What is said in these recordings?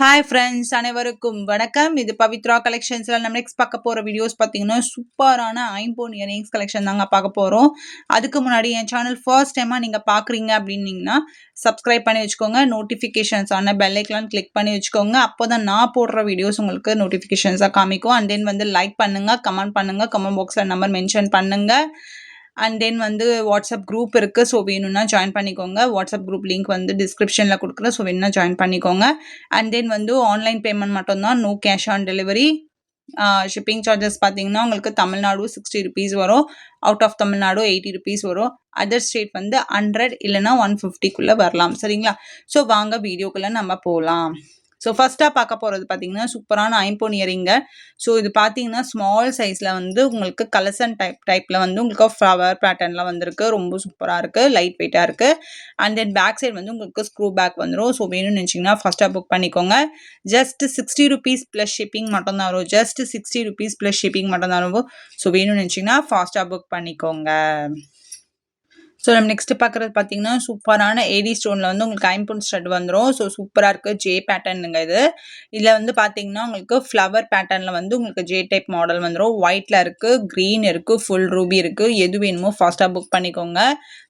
Hi friends அனைவருக்கும் வணக்கம். இது பவித்ரா கலெக்ஷன்ஸ்ல நம்ம நெக்ஸ்ட் பார்க்க போற வீடியோஸ் பார்த்தீங்கன்னா சூப்பரான ஐம்பொன் இயரிங்ஸ் கலெக்ஷன் தாங்க பார்க்க போறோம். அதுக்கு முன்னாடி என் சேனல் ஃபர்ஸ்ட் டைமா நீங்க பார்க்குறீங்க அப்படின்னீங்கன்னா சப்ஸ்கிரைப் பண்ணி வச்சுக்கோங்க. நோட்டிஃபிகேஷன்ஸ் ஆன பெல் ஐக்கான் கிளிக் பண்ணி வச்சுக்கோங்க. அப்போதான் நான் போடுற வீடியோஸ் உங்களுக்கு நோட்டிஃபிகேஷன்ஸாக காமிக்கும். அண்ட் தென் வந்து லைக் பண்ணுங்க, கமெண்ட் பண்ணுங்க, கமெண்ட் பாக்ஸில் நம்பர் மென்ஷன் பண்ணுங்க. அண்ட் தென் வந்து வாட்ஸ்அப் குரூப் இருக்குது. ஸோ வேணும்னா ஜாயின் பண்ணிக்கோங்க. வாட்ஸ்அப் குரூப் லிங்க் வந்து டிஸ்கிரிப்ஷனில் கொடுக்குறேன். ஸோ வேணும்னா ஜாயின் பண்ணிக்கோங்க. அண்ட் தென் வந்து ஆன்லைன் பேமெண்ட் மட்டும்தான், no cash on delivery. Shipping charges பார்த்தீங்கன்னா உங்களுக்கு தமிழ்நாடு 60 ருபீஸ் வரும், அவுட் ஆஃப் தமிழ்நாடு 80 ருபீஸ் வரும், அதர் ஸ்டேட் வந்து 100 இல்லைனா 150க்குள்ளே வரலாம். சரிங்களா? ஸோ வாங்க வீடியோக்குள்ளே நம்ம போகலாம். ஸோ ஃபஸ்ட்டாக பார்க்க போகிறது பார்த்தீங்கன்னா சூப்பரான ஐம்பொன் இயரிங்க. ஸோ இது பார்த்தீங்கன்னா ஸ்மால் சைஸில் வந்து உங்களுக்கு கலசன் டைப்பில் வந்து உங்களுக்கு ஃப்ளவர் பேட்டர்னில் வந்திருக்கு. ரொம்ப சூப்பராக இருக்குது, லைட் வெயிட்டாக இருக்குது. அண்ட் தென் பேக் சைடு வந்து உங்களுக்கு ஸ்க்ரூ பேக் வந்துடும். ஸோ வேணும்னு நினச்சிங்கன்னா ஃபஸ்ட்டாக புக் பண்ணிக்கோங்க. ஜஸ்ட் 60 ருபீஸ் ப்ளஸ் ஷிப்பிங் மட்டும்தான் வரும். ஜஸ்ட் 60 ருபீஸ் ப்ளஸ் ஷிப்பிங் மட்டும்தான் வரும். ஸோ வேணும்னு நினச்சிங்கன்னா ஃபாஸ்ட்டாக புக் பண்ணிக்கோங்க. ஸோ நம்ம நெக்ஸ்ட் பார்க்குறது பார்த்தீங்கன்னா சூப்பரான ஏடி ஸ்டோனில் வந்து உங்களுக்கு ஐம்பொன் ஸ்டட் வந்துடும். ஸோ சூப்பராக இருக்குது, ஜே பேட்டர்னுங்க இது. இதில் வந்து பார்த்தீங்கன்னா உங்களுக்கு ஃப்ளவர் பேட்டர்னில் வந்து உங்களுக்கு ஜே டைப் மாடல் வந்துடும். ஒயிட்டில் இருக்குது, க்ரீன் இருக்குது, ஃபுல் ரூபி இருக்குது. எது வேணுமோ ஃபாஸ்ட்டாக புக் பண்ணிக்கோங்க.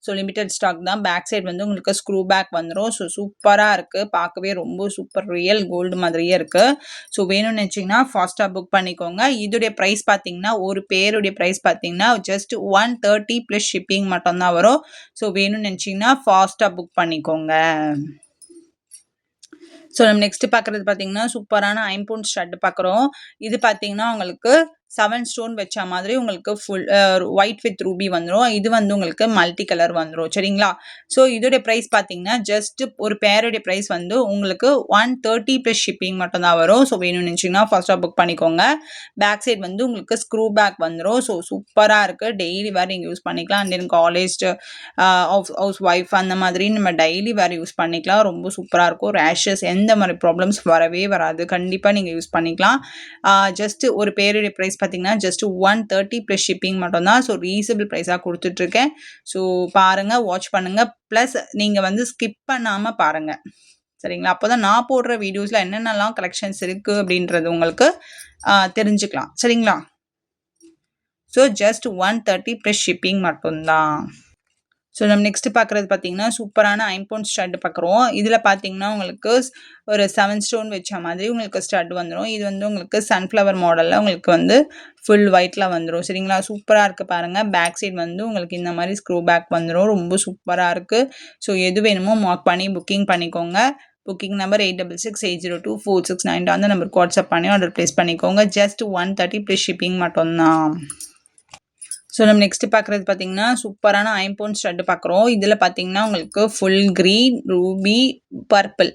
ஸோ லிமிட்டட் ஸ்டாக் தான். பேக் சைடு வந்து உங்களுக்கு ஸ்க்ரூ பேக் வந்துடும். ஸோ சூப்பராக இருக்குது, பார்க்கவே ரொம்ப சூப்பர், ரியல் கோல்டு மாதிரியே இருக்குது. ஸோ வேணும்னு நினச்சிங்கன்னா ஃபாஸ்ட்டாக புக் பண்ணிக்கோங்க. இதோடைய ப்ரைஸ் பார்த்தீங்கன்னா ஒரு பேருடைய ப்ரைஸ் பார்த்தீங்கன்னா ஜஸ்ட் 130 ப்ளஸ் ஷிப்பிங் மட்டும்தான் வரும். ஸோ வேணும்னு நினச்சிங்கன்னா ஃபாஸ்ட்டாக புக் பண்ணிக்கோங்க. ஸோ நம்ம நெக்ஸ்ட் பார்க்குறது பார்த்தீங்கன்னா சூப்பரான ஐம்பொன் ஸ்டட் பார்க்குறோம். இது பார்த்தீங்கன்னா உங்களுக்கு 7 ஸ்டோன் வச்ச மாதிரி உங்களுக்கு ஃபுல் ஒயிட் வித் ரூபி வந்துடும். இது வந்து உங்களுக்கு மல்டி கலர் வந்துடும். சரிங்களா? ஸோ இதோடைய ப்ரைஸ் பார்த்தீங்கன்னா ஜஸ்ட் ஒரு பேருடைய ப்ரைஸ் வந்து உங்களுக்கு 130 ப்ளஸ் ஷிப்பிங் மட்டும்தான் வரும். ஸோ வேணும்னு நினச்சிங்கன்னா ஃபர்ஸ்ட்டாக புக் பண்ணிக்கோங்க. பேக் சைட் வந்து உங்களுக்கு ஸ்க்ரூ பேக் வந்துடும். ஸோ சூப்பராக இருக்குது, டெய்லி வேறு நீங்கள் யூஸ் பண்ணிக்கலாம். And then college house wife அந்த மாதிரி நம்ம டெய்லி வேறு யூஸ் பண்ணிக்கலாம். ரொம்ப சூப்பராக இருக்கும். ரேஷஸ் எந்த மாதிரி ப்ராப்ளம்ஸ் வரவே வராது. கண்டிப்பாக நீங்கள் யூஸ் பண்ணிக்கலாம். ஜஸ்ட் ஒரு பேருடைய ப்ரைஸ் பார்த்தீங்கன்னா ஜஸ்ட் 130 ப்ளஸ் ஷிப்பிங் மட்டும்தான். ஸோ ரீசனபிள் ப்ரைஸாக கொடுத்துட்ருக்கேன். ஸோ பாருங்கள், வாட்ச் பண்ணுங்கள், ப்ளஸ் நீங்கள் வந்து ஸ்கிப் பண்ணாமல் பாருங்கள். சரிங்களா? அப்போ தான் நான் போடுற வீடியோஸில் என்னென்னலாம் கலெக்ஷன்ஸ் இருக்குது அப்படின்றது உங்களுக்கு தெரிஞ்சுக்கலாம். சரிங்களா? ஸோ ஜஸ்ட் 130 ப்ளஸ் ஷிப்பிங் மட்டும்தான். ஸோ நம்ம நெக்ஸ்ட் பார்க்குறது பார்த்தீங்கன்னா சூப்பரான ஐம்பொன் ஸ்டட் பார்க்குறோம். இதில் பார்த்தீங்கன்னா உங்களுக்கு ஒரு 7 ஸ்டோன் வச்ச மாதிரி உங்களுக்கு ஸ்டட் வந்துடும். இது வந்து உங்களுக்கு சன்ஃப்ளவர் மாடலில் உங்களுக்கு வந்து ஃபுல் ஒயிட்டில் வந்துடும். சரிங்களா? சூப்பராக இருக்குது பாருங்கள். பேக் சைடு வந்து உங்களுக்கு இந்த மாதிரி ஸ்க்ரூ பேக் வந்துடும். ரொம்ப சூப்பராக இருக்குது. ஸோ எது வேணுமோ மார்க் பண்ணி புக்கிங் பண்ணிக்கோங்க. புக்கிங் நம்பர் 8668024692 அந்த நம்பருக்கு வாட்ஸ்அப் பண்ணி ஆர்டர் ப்ளேஸ் பண்ணிக்கோங்க. ஜஸ்ட் 130 ப்ளஸ் ஷிப்பிங் மட்டும்தான். ஸோ நம்ம நெக்ஸ்ட் பார்க்குறது பார்த்தீங்கன்னா சூப்பரான ஐம்பொன் ஸ்டட் பார்க்குறோம். இதில் பார்த்தீங்கன்னா உங்களுக்கு full green, ruby, purple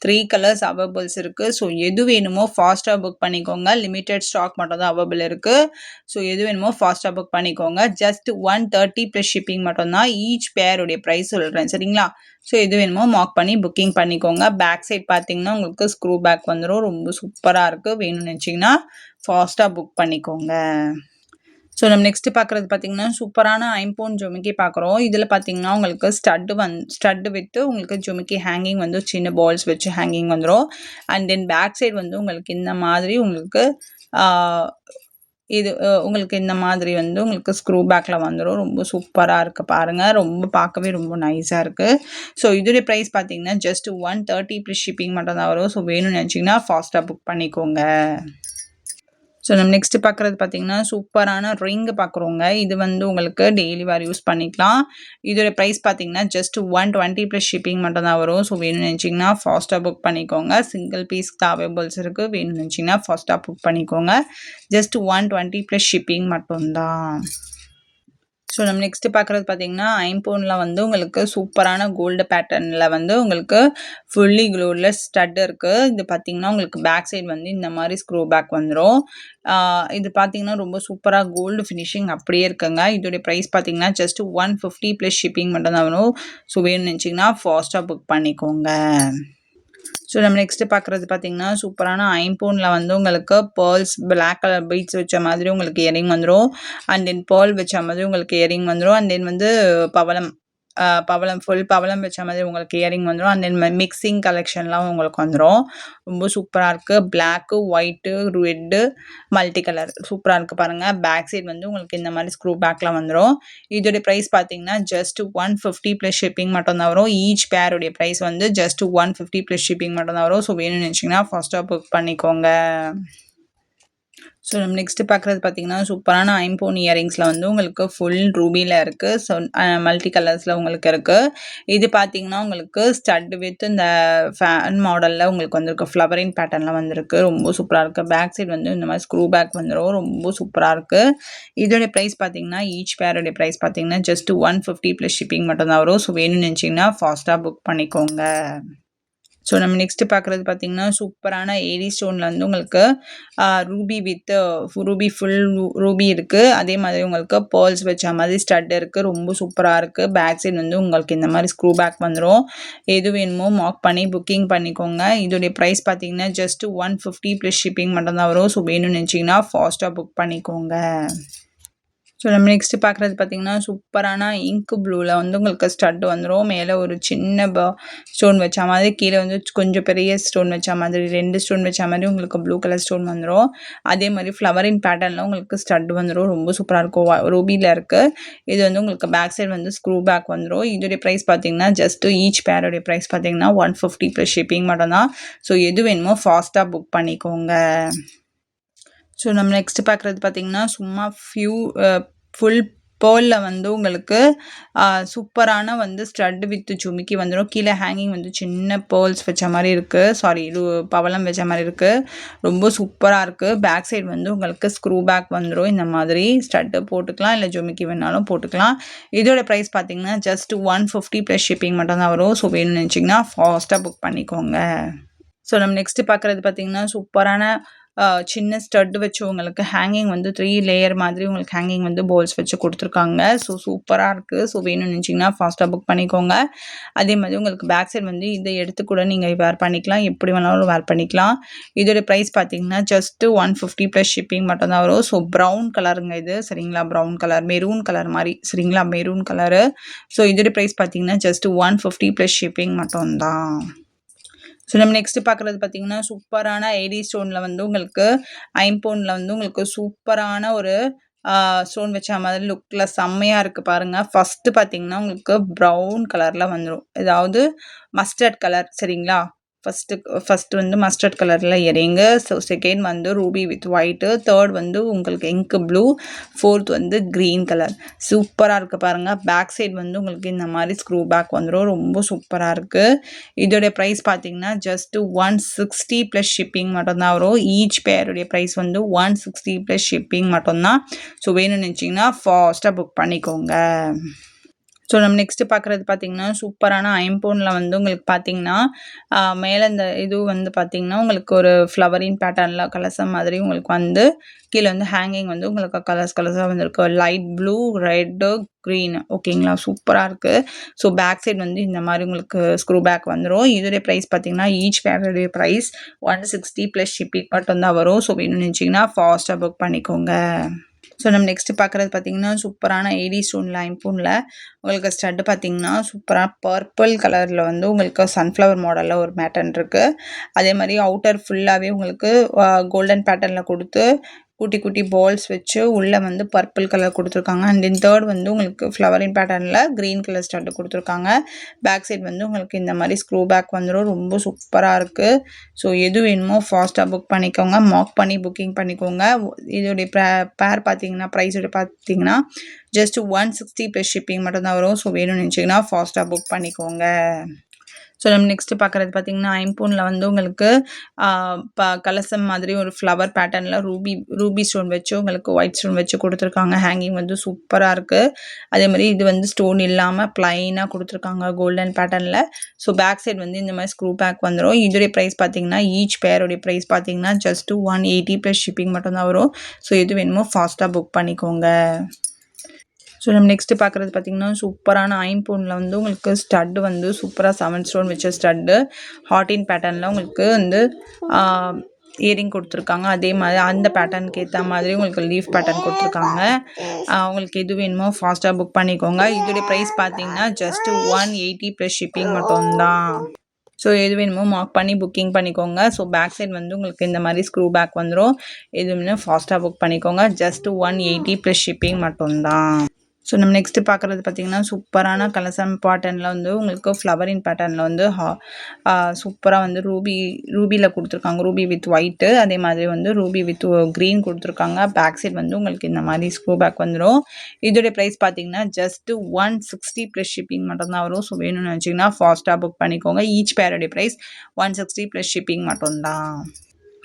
3 colours availables இருக்குது. ஸோ எது வேணுமோ ஃபாஸ்ட்டாக புக் பண்ணிக்கோங்க. லிமிட்டட் ஸ்டாக் மட்டும் தான் அவைலபிள் இருக்குது. ஸோ எது வேணுமோ ஃபாஸ்ட்டாக புக் பண்ணிக்கோங்க. ஜஸ்ட் 130 ப்ளஸ் ஷிப்பிங் மட்டும்தான். ஈச் பேருடைய ப்ரைஸ் சொல்கிறேன். சரிங்களா? ஸோ எது வேணுமோ மார்க் பண்ணி புக்கிங் பண்ணிக்கோங்க. பேக் சைட் பார்த்தீங்கன்னா உங்களுக்கு ஸ்க்ரூ பேக் வந்துடும். ரொம்ப சூப்பராக இருக்குது. வேணும்னு நினச்சிங்கன்னா ஃபாஸ்ட்டாக புக் பண்ணிக்கோங்க. ஸோ நம்ம நெக்ஸ்ட் பார்க்குறது பார்த்தீங்கன்னா சூப்பரான ஐம்பொன் ஜொமிக்கி பார்க்குறோம். இதில் பார்த்தீங்கன்னா உங்களுக்கு ஸ்டட்டு வித்து உங்களுக்கு ஜொமிக்கி ஹேங்கிங் வந்து சின்ன பால்ஸ் வச்சு ஹேங்கிங் வந்துடும். அண்ட் தென் பேக் சைடு வந்து உங்களுக்கு இந்த மாதிரி உங்களுக்கு இது உங்களுக்கு இந்த மாதிரி வந்து உங்களுக்கு ஸ்க்ரூ பேக்கில் வந்துடும். ரொம்ப சூப்பராக இருக்குது பாருங்கள். ரொம்ப பார்க்கவே ரொம்ப நைஸாக இருக்குது. ஸோ இதோடைய ப்ரைஸ் பார்த்தீங்கன்னா ஜஸ்ட் 130 ப்ளஸ் ஷிப்பிங் மட்டும் தான் வரும். ஸோ வேணும்னு நினச்சிங்கன்னா ஃபாஸ்ட்டாக புக் பண்ணிக்கோங்க. ஸோ நம்ம நெக்ஸ்ட் பார்க்குறது பார்த்தீங்கன்னா சூப்பரான ரிங் பார்க்குறோங்க. இது வந்து உங்களுக்கு டெய்லி வேறு யூஸ் பண்ணிக்கலாம். இதோட ப்ரைஸ் பார்த்தீங்கன்னா ஜஸ்ட் 120 ப்ளஸ் ஷிப்பிங் மட்டும் தான் வரும். ஸோ வேணும்னு நினச்சிங்கன்னா ஃபாஸ்ட்டாக புக் பண்ணிக்கோங்க. சிங்கிள் பீஸ்க்கு அவைலபிள்ஸ் இருக்குது. வேணும்னு நினச்சிங்கன்னா ஃபாஸ்ட்டாக புக் பண்ணிக்கோங்க. ஜஸ்ட் 120 ப்ளஸ் ஷிப்பிங் மட்டும்தான். ஸோ நம்ம நெக்ஸ்ட் பார்க்குறது பார்த்தீங்கன்னா ஐம்பொனில் வந்து உங்களுக்கு சூப்பரான கோல்டு பேட்டர்னில் வந்து உங்களுக்கு ஃபுல்லி க்ளோட்லெஸ் ஸ்டட் இருக்குது. இது பார்த்தீங்கன்னா உங்களுக்கு பேக் சைடு வந்து இந்த மாதிரி ஸ்க்ரூ பேக் வந்துடும். இது பார்த்தீங்கன்னா ரொம்ப சூப்பராக கோல்டு ஃபினிஷிங் அப்படியே இருக்குங்க. இதோடைய ப்ரைஸ் பார்த்தீங்கன்னா ஜஸ்ட் 150 ப்ளஸ் ஷிப்பிங் மட்டும் தான் வரும். ஸோ வேணும்னு நினச்சிங்கன்னா ஃபாஸ்ட்டாக புக் பண்ணிக்கோங்க. ஸோ நம்ம நெக்ஸ்ட் பார்க்குறது பார்த்தீங்கன்னா சூப்பரான ஐம்பொனில் வந்து உங்களுக்கு பேர்ல்ஸ் பிளாக் கலர் பீட்ஸ் வச்ச மாதிரி உங்களுக்கு இயரிங் வந்துடும். அண்ட் தென் பேர்ல் வச்ச மாதிரி உங்களுக்கு இயரிங் வந்துடும். அண்ட் தென் வந்து பவளம் பவளம் ஃபுல் பவளம் வச்ச மாதிரி உங்களுக்கு இயரிங் வந்துரும். அண்ட் தென் மிக்ஸிங் கலெக்ஷன்லாம் உங்களுக்கு வந்துரும். ரொம்ப சூப்பரா இருக்கு. Black, white, red, multi colour சூப்பரா இருக்கு பாருங்க. பேக் சைடு வந்து உங்களுக்கு இந்த மாரி ஸ்க்ரூ பேக்ல வந்துரும். இதோட பிரைஸ் பார்த்தீங்கன்னா, ஜஸ்ட் 150 ப்ளஸ் ஷிப்பிங் மட்டும் தான் வரும். ஈச் பேர் உடைய பிரைஸ் வந்து ஜஸ்ட் 150 ப்ளஸ் ஷிப்பிங் மட்டும் தான் வரும். ஸோ வேணும்னு நினைச்சீங்கன்னா ஃபாஸ்ட்டா புக் பண்ணிக்கோங்க. ஸோ நம்ம நெக்ஸ்ட் பார்க்குறது பார்த்தீங்கன்னா, சூப்பரான ஐம்பொன் இயரிங்ஸ்ல வந்து உங்களுக்கு ஃபுல் ரூபில இருக்கு. ஸோ மல்டி கலர்ஸ்ல உங்களுக்கு இருக்கு. இது பார்த்தீங்கன்னா, உங்களுக்கு ஸ்டட் வித் இந்த ஃபேன் மாடல்ல உங்களுக்கு வந்திருக்கு. ஃப்ளவரிங் பேட்டர்ன்ல வந்திருக்கு. ரொம்ப சூப்பரா இருக்கு. பேக் சைடு வந்து இந்த மாதிரி ஸ்க்ரூ பேக் வந்துரும். ரொம்ப சூப்பரா இருக்கு. இதோட பிரைஸ் பார்த்தீங்கன்னா, ஈச் பேரோட பிரைஸ் பார்த்தீங்கன்னா, ஜஸ்ட் 150 ப்ளஸ் ஷிப்பிங் மட்டும் தான் வரும். ஸோ வேணும்னு நினைச்சீங்கன்னா ஃபாஸ்ட்டா புக் பண்ணிக்கோங்க. ஸோ நம்ம நெக்ஸ்ட் பார்க்குறது பார்த்தீங்கன்னா, சூப்பரான ஏரி ஸ்டோன்ல வந்து உங்களுக்கு Ruby with Ruby full Ruby இருக்கு. அதே மாதிரி உங்களுக்கு பேர்ல்ஸ் வச்ச மாதிரி ஸ்டட் இருக்கு. ரொம்ப சூப்பரா இருக்கு. பேக் சைடு வந்து உங்களுக்கு இந்த மாதிரி ஸ்க்ரூ பேக் வந்துரும். எது வேணுமோ மார்க் பண்ணி புக்கிங் பண்ணிக்கோங்க. இதோடைய பிரைஸ் பார்த்தீங்கன்னா, ஜஸ்ட் 150 ப்ளஸ் ஷிப்பிங் மட்டும் தான் வரும். ஸோ வேணும்னு நினைச்சீங்கன்னா ஃபாஸ்ட்டா புக் பண்ணிக்கோங்க. ஸோ நம்ம நெக்ஸ்ட் பார்க்குறது பார்த்தீங்கன்னா, சூப்பரான இங்க் ப்ளூல வந்து உங்களுக்கு ஸ்டட் வந்துரும். மேலே ஒரு சின்ன ஸ்டோன் வச்ச மாதிரி, கீழே வந்து கொஞ்சம் பெரிய ஸ்டோன் வச்ச மாதிரி, 2 ஸ்டோன் வச்ச மாதிரி உங்களுக்கு ப்ளூ கலர் ஸ்டோன் வந்துரும். அதே மாதிரி ஃப்ளவரின் பேட்டர்ன்ல உங்களுக்கு ஸ்டட் வந்துரும். ரொம்ப சூப்பரா இருக்கும். ரூபில இருக்கு. இது வந்து உங்களுக்கு பேக் சைடு வந்து ஸ்க்ரூ பேக் வந்துரும். இதோடைய பிரைஸ் பார்த்தீங்கன்னா, ஜஸ்ட் ஈச் பேரோடைய பிரைஸ் பார்த்தீங்கன்னா 150 ப்ளஸ் ஷிப்பிங் மட்டும் தான். ஸோ எது வேணுமோ ஃபாஸ்ட்டா புக் பண்ணிக்கோங்க. ஸோ நம்ம நெக்ஸ்ட் பார்க்குறது பார்த்தீங்கன்னா, சும்மா ஃபுல் பேர்ல்ல வந்து உங்களுக்கு சூப்பரான வந்து ஸ்டட் வித் ஜுமிக்கி வந்துரும். கீழே ஹேங்கிங் வந்து சின்ன பேர்ல்ஸ் வச்ச மாரி இருக்கு. சாரி, பவளம் வச்ச மாரி இருக்கு. ரொம்ப சூப்பரா இருக்கு. பேக் சைடு வந்து உங்களுக்கு ஸ்க்ரூ பேக் வந்துரும். இந்த மாதிரி ஸ்டட் போட்டுக்கலாம், இல்ல ஜுமிக்கி வேணாலும் போட்டுக்கலாம். இதோட பிரைஸ் பார்த்தீங்கன்னா, ஜஸ்ட் 150 ப்ளஸ் ஷிப்பிங் மட்டும் தான் வரும். ஸோ வேணும்னு நினைச்சீங்கன்னா ஃபாஸ்ட்டா புக் பண்ணிக்கோங்க. ஸோ நம்ம நெக்ஸ்ட் பார்க்குறது பார்த்தீங்கன்னா, சூப்பரான சின்ன ஸ்டட் வச்சு உங்களுக்கு ஹேங்கிங் வந்து 3 லேயர் மாதிரி உங்களுக்கு ஹேங்கிங் வந்து போல்ஸ் வச்சு குடுத்துருக்காங்க. ஸோ சூப்பரா இருக்கு. ஸோ வேணும்னு நினைச்சீங்கன்னா ஃபாஸ்ட்டா புக் பண்ணிக்கோங்க. அதே மாதிரி உங்களுக்கு பேக் சைடு வந்து இத எடுத்து கூட நீங்க வேர் பண்ணிக்கலாம். எப்படி வேணாலும் வேர் பண்ணிக்கலாம். இதோட பிரைஸ் பார்த்தீங்கன்னா, ஜஸ்ட் 150 ப்ளஸ் ஷிப்பிங் மட்டும் தான் வரும். ஸோ ப்ரவுன் கலருங்க இது. சரிங்களா? ப்ரவுன் கலர், மெரூன் கலர் மாரி. சரிங்களா? Maroon colour. ஸோ இதோட பிரைஸ் பார்த்தீங்கன்னா, ஜஸ்ட் 150 ப்ளஸ் ஷிப்பிங் மட்டும் தான். ஸோ நம்ம நெக்ஸ்ட் பார்க்குறது பார்த்தீங்கன்னா, சூப்பரான ஏடி ஸ்டோன்ல வந்து உங்களுக்கு ஐம்பொன்ல வந்து உங்களுக்கு சூப்பரான ஒரு ஸ்டோன் வச்ச மாதிரி லுக்ல செம்மையா இருக்கு பாருங்க. ஃபர்ஸ்ட் பார்த்தீங்கன்னா, உங்களுக்கு ப்ரவுன் கலர்ல வந்துரும். அதாவது மஸ்டர்ட் கலர். சரிங்களா? ஃபர்ஸ்ட் வந்து மஸ்டர்ட் கலர்ல இயரிங்கு. ஸோ செகண்ட் வந்து ரூபி வித் ஒயிட்டு. தேர்ட் வந்து உங்களுக்கு இங்க் ப்ளூ. ஃபோர்த் வந்து கிரீன் கலர். சூப்பரா இருக்கு பாருங்க. பேக் சைடு வந்து உங்களுக்கு இந்த மாதிரி ஸ்க்ரூ பேக் வந்துரும். ரொம்ப சூப்பரா இருக்கு. இதோட பிரைஸ் பார்த்தீங்கன்னா, ஜஸ்ட் 160 ப்ளஸ் ஷிப்பிங் மட்டும் தான் வரும். ஈச் பேருடைய பிரைஸ் வந்து 160 ப்ளஸ் ஷிப்பிங் மட்டும் தான். ஸோ வேணும்னு நினைச்சீங்கன்னா ஃபாஸ்ட்டா புக் பண்ணிக்கோங்க. ஸோ நம்ம நெக்ஸ்ட் பார்க்குறது பார்த்தீங்கன்னா, சூப்பரான ஐம்பொன்ல வந்து உங்களுக்கு பார்த்தீங்கன்னா, மேலே இந்த இது வந்து பார்த்தீங்கன்னா, உங்களுக்கு ஒரு ஃப்ளவரின் பேட்டர்ன்ல கலசம் மாதிரி உங்களுக்கு வந்து கீழே வந்து ஹேங்கிங் வந்து உங்களுக்கு கலர்ஸா வந்துருக்கு. Light blue, red, green. ஓகேங்களா? சூப்பரா இருக்கு. ஸோ பேக் சைடு வந்து இந்த மாதிரி உங்களுக்கு ஸ்க்ரூ பேக் வந்துரும். இதோடைய பிரைஸ் பார்த்தீங்கன்னா, ஈச் பேருடைய பிரைஸ் 160 ப்ளஸ் ஷிப்பிங் மட்டும் தான் வரும். ஸோ வேணும்னு நினைச்சீங்கன்னா ஃபாஸ்ட்டா புக் பண்ணிக்கோங்க. ஸோ நம்ம நெக்ஸ்ட் பார்க்குறது பார்த்தீங்கன்னா, சூப்பரான ஏடி ஸ்டோன்ல ஐம்பொன்ல உங்களுக்கு ஸ்டட் பார்த்தீங்கன்னா, சூப்பரா பர்பிள் கலர்ல வந்து உங்களுக்கு சன்ஃப்ளவர் மாடல்ல ஒரு பேட்டர்ன் இருக்கு. அதே மாரி அவுட்டர் ஃபுல்லாவே உங்களுக்கு கோல்டன் பேட்டர்ன்ல குடுத்து குட்டி குட்டி பால்ஸ் வச்சு உள்ள வந்து பர்பிள் கலர் குடுத்துருக்காங்க. அண்ட் தென் தேர்ட் வந்து உங்களுக்கு ஃப்ளவரின் பேட்டர்ன்ல கிரீன் கலர் ஸ்டட் குடுத்துருக்காங்க. பேக் சைடு வந்து உங்களுக்கு இந்த மாரி ஸ்க்ரூ பேக் வந்துரும். ரொம்ப சூப்பரா இருக்கு. ஸோ எது வேணுமோ ஃபாஸ்ட்டா புக் பண்ணிக்கோங்க. மார்க் பண்ணி புக்கிங் பண்ணிக்கோங்க. இதோடைய பேர் பார்த்தீங்கன்னா, பிரைஸோட பார்த்தீங்கன்னா, ஜஸ்ட் 160 ப்ளஸ் ஷிப்பிங் மட்டும் தான் வரும். ஸோ வேணும்னு நினைச்சீங்கன்னா ஃபாஸ்ட்டா புக் பண்ணிக்கோங்க. ஸோ நம்ம நெக்ஸ்ட் பார்க்குறது பார்த்தீங்கன்னா, ஐம்பொன்ல வந்து உங்களுக்கு கலசம் மாதிரி ஒரு ஃப்ளவர் பேட்டர்ன்ல ரூபி ஸ்டோன் வச்சு உங்களுக்கு ஒயிட் ஸ்டோன் வச்சு குடுத்துருக்காங்க. ஹேங்கிங் வந்து சூப்பரா இருக்கு. அதே மாரி இது வந்து ஸ்டோன் இல்லாம பிளைனா குடுத்துருக்காங்க கோல்டன் பேட்டர்ன்ல. ஸோ பேக் சைடு வந்து இந்த மாரி ஸ்க்ரூ பேக் வந்துரும். இதோடைய பிரைஸ் பார்த்தீங்கன்னா, ஈச் பேரோடைய பிரைஸ் பார்த்தீங்கன்னா, ஜஸ்ட் 180 ப்ளஸ் ஷிப்பிங் மட்டும் தான் வரும். ஸோ எது வேணுமோ ஃபாஸ்ட்டா புக் பண்ணிக்கோங்க. ஸோ நம்ம நெக்ஸ்ட் பார்க்குறது பார்த்தீங்கன்னா, சூப்பரான ஐம்பொன்ல வந்து உங்களுக்கு ஸ்டட் வந்து சூப்பரா 7 ஸ்டோன் வச்ச ஸ்டட்டு. ஹார்டின் பேட்டர்ன்ல உங்களுக்கு வந்து இயரிங் கொடுத்துருக்காங்க. அதே மாதிரி அந்த பேட்டர்னுக்கு ஏற்ற மாதிரி உங்களுக்கு லீஃப் பேட்டர்ன் கொடுத்துருக்காங்க. உங்களுக்கு எது வேணுமோ ஃபாஸ்ட்டாக புக் பண்ணிக்கோங்க. இதோடைய ப்ரைஸ் பார்த்தீங்கன்னா ஜஸ்ட் 180 ப்ளஸ் ஷிப்பிங் மட்டும்தான். ஸோ எது வேணுமோ மார்க் பண்ணி புக்கிங் பண்ணிக்கோங்க. ஸோ பேக் சைட் வந்து உங்களுக்கு இந்த மாதிரி ஸ்க்ரூ பேக் வந்துடும். எது வேணும் ஃபாஸ்ட்டாக புக் பண்ணிக்கோங்க. ஜஸ்ட் 180 ப்ளஸ் ஷிப்பிங் மட்டும்தான். ஸோ நம்ம நெக்ஸ்ட்டு பார்க்குறது பார்த்தீங்கன்னா சூப்பரான கலசம் பேட்டர்னில் வந்து உங்களுக்கு ஃப்ளவரின் பேட்டர்னில் வந்து சூப்பராக வந்து ரூபியில் கொடுத்துருக்காங்க. ரூபி வித் ஒயிட்டு, அதே மாதிரி வந்து ரூபி வித் க்ரீன் கொடுத்துருக்காங்க. பேக் சைட் வந்து உங்களுக்கு இந்த மாதிரி ஸ்க்ரூ பேக் வந்துடும். இதோடைய ப்ரைஸ் பார்த்தீங்கன்னா ஜஸ்ட்டு 160 ப்ளஸ் ஷிப்பிங் மட்டும்தான் வரும். ஸோ வேணும்னு நினச்சிங்கன்னா ஃபாஸ்ட்டாக புக் பண்ணிக்கோங்க. ஈச் பேரோடைய ப்ரைஸ் 160 ப்ளஸ் ஷிப்பிங் மட்டும்தான்.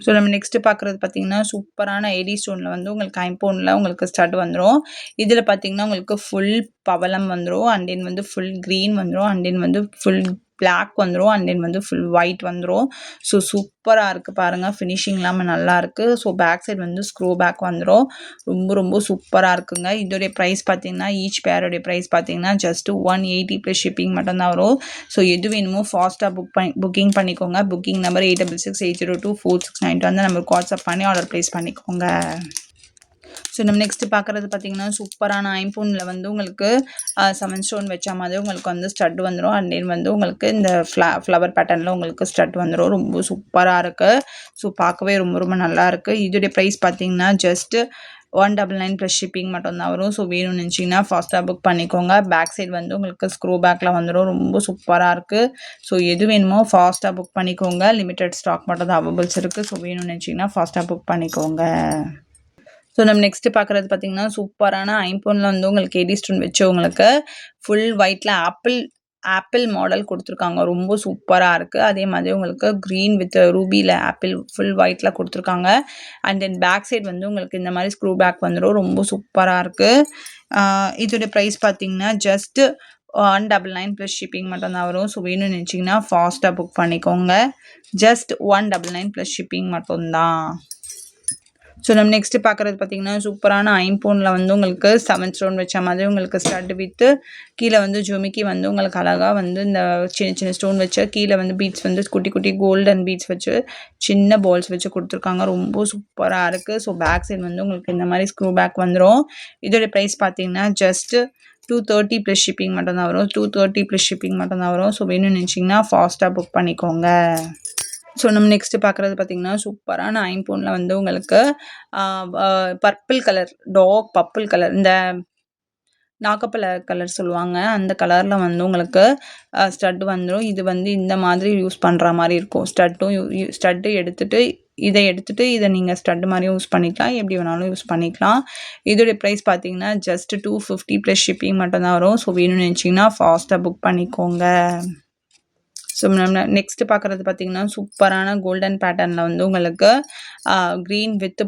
ஸோ நம்ம நெக்ஸ்ட்டு பார்க்குறது பார்த்தீங்கன்னா சூப்பரான ஏடி ஸ்டோனில் வந்து உங்களுக்கு ஐம்பவுண்டில் உங்களுக்கு ஸ்டட் வந்துடும். இதில் பார்த்தீங்கன்னா உங்களுக்கு ஃபுல் பவளம் வந்துடும். அண்ட் தென் வந்து ஃபுல் க்ரீன் வந்துடும். அண்ட் தென் வந்து ஃபுல் பிளாக் வந்துடும். அண்ட் தென் வந்து ஃபுல் ஒயிட் வந்துடும். ஸோ சூப்பராக இருக்குது பாருங்கள். ஃபினிஷிங் இல்லாமல் நல்லாயிருக்கு. ஸோ பேக் சைட் வந்து ஸ்க்ரூ பேக் வந்துடும். ரொம்ப ரொம்ப சூப்பராக இருக்குங்க. இதோடைய ப்ரைஸ் பார்த்தீங்கன்னா ஈச் பேரோடைய ப்ரைஸ் பார்த்தீங்கன்னா ஜஸ்ட்டு 180 ப்ளஸ் ஷிப்பிங் மட்டும்தான் வரும். ஸோ எது வேணுமோ ஃபாஸ்ட்டாக புக்கிங் பண்ணிக்கோங்க. புக்கிங் நம்பர் 8668024692 அந்த நம்பருக்கு வாட்ஸ்அப் பண்ணி ஆர்டர் ப்ளேஸ் பண்ணிக்கோங்க. ஸோ நம்ம நெக்ஸ்ட்டு பார்க்குறது பார்த்தீங்கன்னா சூப்பரான ஐம்பூனில் வந்து உங்களுக்கு 7 ஸ்டோன் வச்ச மாதிரி உங்களுக்கு வந்து ஸ்டட் வந்துடும். அண்ட் தென் வந்து உங்களுக்கு இந்த ஃப்ளவர் பேட்டர்னில் உங்களுக்கு ஸ்டட் வந்துடும். ரொம்ப சூப்பராக இருக்குது. ஸோ பார்க்கவே ரொம்ப ரொம்ப நல்லாயிருக்கு. இதோடைய ப்ரைஸ் பார்த்தீங்கன்னா ஜஸ்ட்டு 199 ப்ளஸ் ஷிப்பிங் மட்டும்தான் வரும். ஸோ வேணும்னு நினச்சிங்கன்னா ஃபாஸ்ட்டாக புக் பண்ணிக்கோங்க. பேக் சைடு வந்து உங்களுக்கு ஸ்க்ரூ பேக்கில் வந்துடும். ரொம்ப சூப்பராக இருக்குது. ஸோ எது வேணுமோ ஃபாஸ்ட்டாக புக் பண்ணிக்கோங்க. லிமிட்டட் ஸ்டாக் மட்டும் தான் அவைலபிள்ஸ் இருக்குது. ஸோ வேணும்னு நினச்சிங்கன்னா ஃபாஸ்ட்டாக புக் பண்ணிக்கோங்க. ஸோ நம்ம நெக்ஸ்ட்டு பார்க்குறது பார்த்தீங்கன்னா சூப்பரான ஐம்பொனில் வந்து உங்களுக்கு ஏடி ஸ்டோன் வச்சு உங்களுக்கு ஃபுல் ஒயிட்டில் ஆப்பிள் மாடல் கொடுத்துருக்காங்க. ரொம்ப சூப்பராக இருக்குது. அதே மாதிரி உங்களுக்கு க்ரீன் வித் ரூபியில் ஆப்பிள் ஃபுல் ஒயிட்டில் கொடுத்துருக்காங்க. அண்ட் தென் பேக் சைட் வந்து உங்களுக்கு இந்த மாதிரி ஸ்க்ரூ பேக் வந்துடும். ரொம்ப சூப்பராக இருக்குது. இதோடைய ப்ரைஸ் பார்த்தீங்கன்னா ஜஸ்ட்டு 199 ப்ளஸ் ஷிப்பிங் மட்டும்தான் வரும். ஸோ வேணும்னு நினச்சிங்கன்னா ஃபாஸ்ட்டாக புக் பண்ணிக்கோங்க. ஜஸ்ட் 199 ப்ளஸ் ஷிப்பிங் மட்டும்தான். ஸோ நம்ம நெக்ஸ்ட்டு பார்க்குறது பார்த்தீங்கன்னா சூப்பரான ஐம்பவுனில் வந்து உங்களுக்கு 7 ஸ்டோன் வச்ச மாதிரி உங்களுக்கு ஸ்டட் வித்து கீழே வந்து ஜுமிக்கி வந்து உங்களுக்கு அழகாக வந்து இந்த சின்ன சின்ன ஸ்டோன் வச்சு கீழே வந்து பீட்ஸ் வந்து குட்டி குட்டி கோல்டன் பீட்ஸ் வச்சு சின்ன பால்ஸ் வச்சு கொடுத்துருக்காங்க. ரொம்ப சூப்பராக இருக்குது. ஸோ பேக் சைடு வந்து உங்களுக்கு இந்த மாதிரி ஸ்க்ரூ பேக் வந்துடும். இதோடைய ப்ரைஸ் பார்த்தீங்கன்னா ஜஸ்ட்டு 230 ப்ளஸ் ஷிப்பிங் மட்டும்தான் வரும். 230 ப்ளஸ் ஷிப்பிங் மட்டும்தான் வரும். ஸோ வேணும்னு நினச்சிங்கன்னா ஃபாஸ்ட்டாக புக் பண்ணிக்கோங்க. ஸோ நம்ம நெக்ஸ்ட்டு பார்க்குறது பார்த்தீங்கன்னா சூப்பரான ஐம்பவுனில் வந்து உங்களுக்கு purple colour dark purple colour இந்த நாகப்பழ கலர் சொல்லுவாங்க. அந்த கலரில் வந்து உங்களுக்கு ஸ்டட் வந்துடும். இது வந்து இந்த மாதிரி யூஸ் பண்ணுற மாதிரி இருக்கும். ஸ்டட்டு எடுத்துகிட்டு இதை நீங்கள் ஸ்டட் மாதிரியும் யூஸ் பண்ணிக்கலாம். எப்படி வேணாலும் யூஸ் பண்ணிக்கலாம். இதோடைய ப்ரைஸ் பார்த்தீங்கன்னா ஜஸ்ட் 250 ப்ளஸ் ஷிப்பிங் மட்டும்தான் வரும். ஸோ வேணும்னு நினச்சிங்கன்னா ஃபாஸ்ட்டாக புக் பண்ணிக்கோங்க. ஸோ நம்ம நெக்ஸ்ட்டு பார்க்குறது பார்த்தீங்கன்னா சூப்பரான கோல்டன் பேட்டர்னில் வந்து உங்களுக்கு க்ரீன் வித்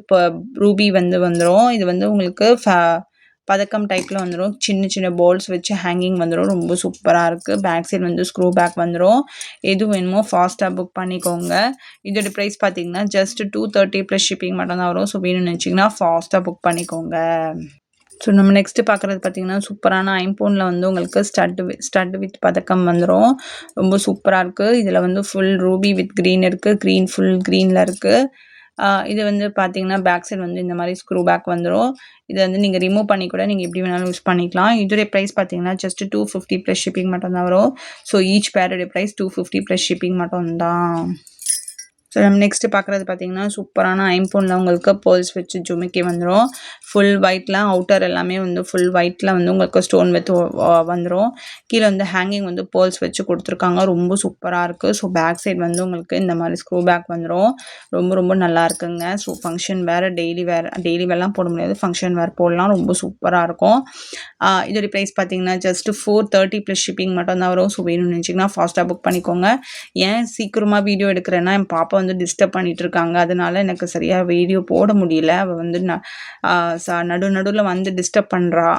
ரூபி வந்து வந்துடும். இது வந்து உங்களுக்கு பதக்கம் டைப்பில் வந்துடும். சின்ன சின்ன பால்ஸ் வச்சு ஹேங்கிங் வந்துடும். ரொம்ப சூப்பராக இருக்குது. பேக் சைடு வந்து ஸ்க்ரூ பேக் வந்துடும். எது வேணுமோ ஃபாஸ்ட்டாக புக் பண்ணிக்கோங்க. இதோட ப்ரைஸ் பார்த்தீங்கன்னா ஜஸ்ட் 230 ப்ளஸ் ஷிப்பிங் மட்டும்தான் வரும். ஸோ வேணும்னு நினச்சிங்கன்னா ஃபாஸ்ட்டாக புக் பண்ணிக்கோங்க. ஸோ நம்ம நெக்ஸ்ட்டு பார்க்குறது பார்த்தீங்கன்னா சூப்பரான ஐம்பவுனில் வந்து உங்களுக்கு ஸ்டட் வித் பதக்கம் வந்துடும். ரொம்ப சூப்பராக இருக்குது. இதில் வந்து ஃபுல் ரூபி வித் க்ரீன் இருக்குது. க்ரீன் ஃபுல் க்ரீனில் இருக்குது. இது வந்து பார்த்தீங்கன்னா பேக் சைடு வந்து இந்த மாதிரி ஸ்க்ரூ பேக் வந்துடும். இதை வந்து நீங்கள் ரிமூவ் பண்ணி கூட நீங்கள் எப்படி வேணாலும் யூஸ் பண்ணிக்கலாம். இதோடைய ப்ரைஸ் பார்த்தீங்கன்னா ஜஸ்ட் 250 ப்ளஸ் ஷிப்பிங் மட்டும்தான் வரும். ஸோ ஈச் பேரோடைய ப்ரைஸ் 250 ப்ளஸ் ஷிப்பிங் மட்டும்தான். ஸோ நம்ம நெக்ஸ்ட்டு பார்க்குறது பார்த்தீங்கன்னா சூப்பரான ஐம்பவுனில் உங்களுக்கு பேர்ல்ஸ் வச்சு ஜுமிக்கி வந்துடும். ஃபுல் ஒயிட்டில் அவுட்டர் எல்லாமே வந்து ஃபுல் ஒயிட்டில் வந்து உங்களுக்கு ஸ்டோன் வித் வந்துடும். கீழே வந்து ஹேங்கிங் வந்து பேர்ல்ஸ் வச்சு கொடுத்துருக்காங்க. ரொம்ப சூப்பராக இருக்குது. ஸோ பேக் சைடு வந்து உங்களுக்கு இந்த மாதிரி ஸ்க்ரூ பேக் வந்துடும். ரொம்ப ரொம்ப நல்லா இருக்குங்க. ஸோ ஃபங்க்ஷன் வேறு டெய்லி வேர்லாம் போட முடியாது. ஃபங்க்ஷன் வேர் போடலாம். ரொம்ப சூப்பராக இருக்கும். இதோடைய ப்ரைஸ் பார்த்தீங்கன்னா ஜஸ்ட்டு 430 ப்ளஸ் ஷிப்பிங் மட்டும்தான் வரும். ஸோ வேணும்னு நினச்சிங்கன்னா ஃபாஸ்ட்டாக புக் பண்ணிக்கோங்க. ஏன் சீக்கிரமாக வீடியோ எடுக்கிறேன்னா என் பாப்பா வந்து டிஸ்டர்ப் பண்ணிட்டு இருக்காங்க. அதனால எனக்கு சரியாக வீடியோ போட முடியல. அவள் வந்து நடுவில் வந்து டிஸ்டர்ப் பண்ணுறா.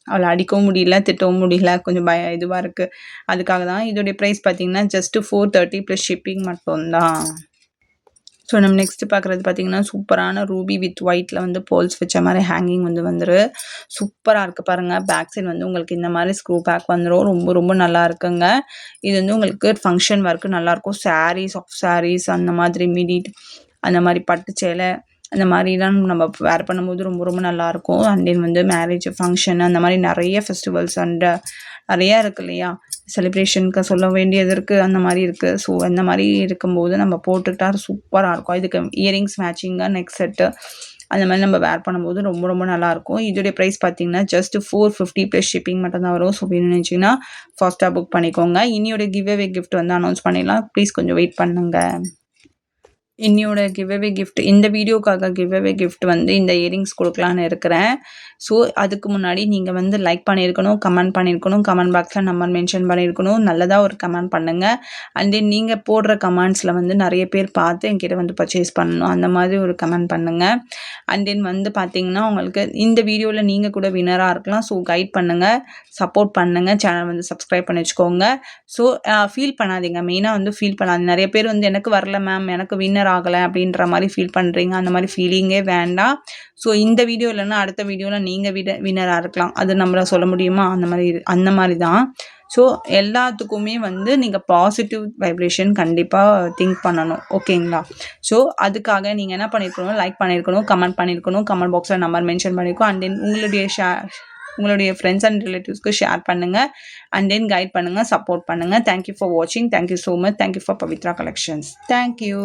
அவளை அடிக்கவும் முடியல, திட்டவும் முடியல. கொஞ்சம் இதுவாக இருக்குது. அதுக்காக தான். இதோடைய ப்ரைஸ் பார்த்தீங்கன்னா ஜஸ்ட்டு 430 ப்ளஸ் ஷிப்பிங் மட்டும்தான். ஸோ நம்ம நெக்ஸ்ட்டு பார்க்குறது பார்த்தீங்கன்னா சூப்பரான ரூபி வித் ஒயிட்டில் வந்து போல்ஸ் வச்ச மாதிரி ஹேங்கிங் வந்து சூப்பராக இருக்குது பாருங்கள். பேக் சைடு வந்து உங்களுக்கு இந்த மாதிரி ஸ்க்ரூ பேக் வந்துடும். ரொம்ப ரொம்ப நல்லா இருக்குங்க. இது வந்து உங்களுக்கு ஃபங்க்ஷன் ஒர்க்கு நல்லாயிருக்கும். சாரீஸ், ஆஃப் சாரீஸ் அந்த மாதிரி அந்த மாதிரி பட்டு சேலை அந்த மாதிரிலாம் நம்ம வேர் பண்ணும்போது ரொம்ப ரொம்ப நல்லாயிருக்கும். அண்ட் தென் வந்து மேரேஜ் ஃபங்க்ஷன் அந்த மாதிரி நிறைய ஃபெஸ்டிவல்ஸ் அண்ட் நிறையா இருக்கு இல்லையா, செலிப்ரேஷனுக்கு சொல்ல வேண்டியது இருக்குது, அந்த மாதிரி இருக்குது. ஸோ அந்த மாதிரி இருக்கும்போது நம்ம போட்டுக்கிட்டா சூப்பராக இருக்கும். இதுக்கு இயரிங்ஸ் மேட்சிங்காக நெக் செட்டு அந்த மாதிரி நம்ம வேர் பண்ணும்போது ரொம்ப ரொம்ப நல்லாயிருக்கும். இதோடைய ப்ரைஸ் பார்த்தீங்கன்னா ஜஸ்ட் 450 ப்ளஸ் ஷிப்பிங் மட்டும் தான் வரும். ஸோ வேணும்னு நினச்சிங்கன்னா ஃபாஸ்ட்டாக புக் பண்ணிக்கோங்க. இனியோட கிவ் அவே கிஃப்ட் வந்து அனௌன்ஸ் பண்ணிடலாம். ப்ளீஸ் கொஞ்சம் வெயிட் பண்ணுங்கள். என்னோட கிவ் அவே கிஃப்ட் இந்த வீடியோக்காக கிவ் அவே கிஃப்ட் வந்து இந்த இயரிங்ஸ் கொடுக்கலான்னு இருக்கிறேன். ஸோ அதுக்கு முன்னாடி நீங்கள் வந்து லைக் பண்ணியிருக்கணும், கமெண்ட் பண்ணியிருக்கணும், கமெண்ட் பாக்ஸில் நம்பர் மென்ஷன் பண்ணியிருக்கணும், நல்லதாக ஒரு கமெண்ட் பண்ணுங்கள். அண்ட் தென் நீங்கள் போடுற கமெண்ட்ஸில் வந்து நிறைய பேர் பார்த்து என்கிட்ட வந்து பர்ச்சேஸ் பண்ணணும், அந்த மாதிரி ஒரு கமெண்ட் பண்ணுங்கள். அண்ட் தென் வந்து பார்த்தீங்கன்னா உங்களுக்கு இந்த வீடியோவில் நீங்கள் கூட வினராக இருக்கலாம். ஸோ கைட் பண்ணுங்கள், சப்போர்ட் பண்ணுங்கள், சேனல் வந்து சப்ஸ்கிரைப் பண்ணி வச்சுக்கோங்க. ஸோ ஃபீல் பண்ணாதீங்க, மெயினாக வந்து ஃபீல் பண்ணாதீங்க. நிறைய பேர் வந்து எனக்கு வரல மேம், எனக்கு வின்னர் ஆகலை அப்படின்ற மாதிரி ஃபீல் பண்ணுறீங்க. அந்த மாதிரி ஃபீலிங்கே வேண்டாம். ஸோ இந்த வீடியோ இல்லைன்னா அடுத்த வீடியோவில் நீங்கள் வின்னராக இருக்கலாம். அது நம்மள சொல்ல முடியுமா? அந்த மாதிரி தான். ஸோ எல்லாத்துக்குமே வந்து நீங்கள் பாசிட்டிவ் வைப்ரேஷன் கண்டிப்பாக திங்க் பண்ணணும். ஓகேங்களா? ஸோ அதுக்காக நீங்கள் என்ன பண்ணியிருக்கணும், லைக் பண்ணியிருக்கணும், கமெண்ட் பண்ணியிருக்கணும், கமெண்ட் பாக்ஸில் நம்பர் மென்ஷன் பண்ணியிருக்கோம். அண்ட் தென் உங்களுடைய ஃப்ரெண்ட்ஸ் அண்ட் ரிலேட்டிவ்ஸ்க்கு ஷேர் பண்ணுங்கள். அண்ட் தென் கைட் பண்ணுங்கள், சப்போர்ட் பண்ணுங்கள். தேங்க்யூ ஃபார் வாட்சிங். Thank you so much. Thank you for Pavithra collections. Thank you.